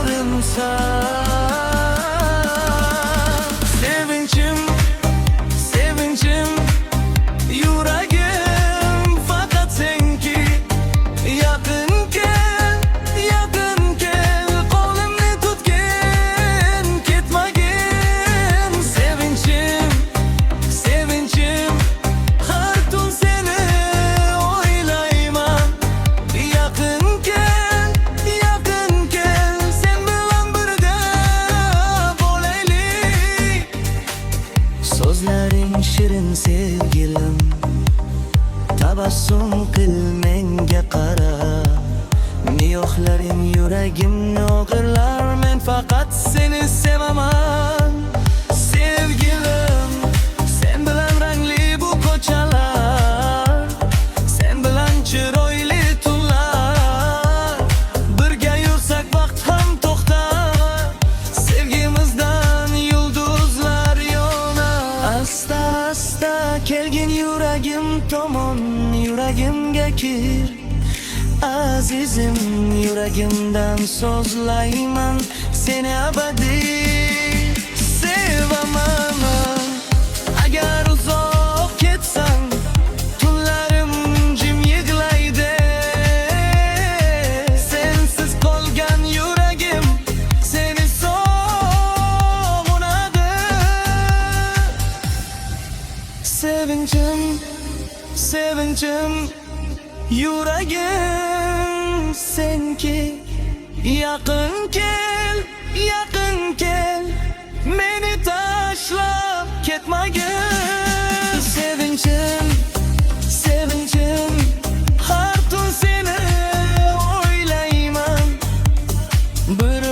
ko'rinsa. Sevinchim, sevinchim, yuragim faqat senki. Yaqin kel, qo'limni tutgin, ketmagin. Sevinchim, sevinchim, har tun seni o'ylayman. Yaqin kel, sen bilan birga bo'laylik. So'zlaring shirin sevgilim, tabassum qil menga qara. Niyohlaring yuragimni o'g'irlar, men faqat seni sevaman. Sevgilim, sen bilan rangli bu ko'chalar, sen bilan chiroyli tunlar. Birga yursak vaqt ham to'xtar, sevgimizdan yulduzlar yonar. Asta asta kelgin yuragim tomon, yuragimga kir. Azizim, yuragimdan so'zlayman, seni abadiy sevaman. Agar uzoq ketsang, tunlarim jim yig'laydi. Sensiz qolgan yuragim seni sog'inadi. Sevinchim, sevinchim, yuragim senki. Yaqin kel, meni tashlab ketmagin. Sevinchim, sevinchim, har tun seni o'ylayman. Bir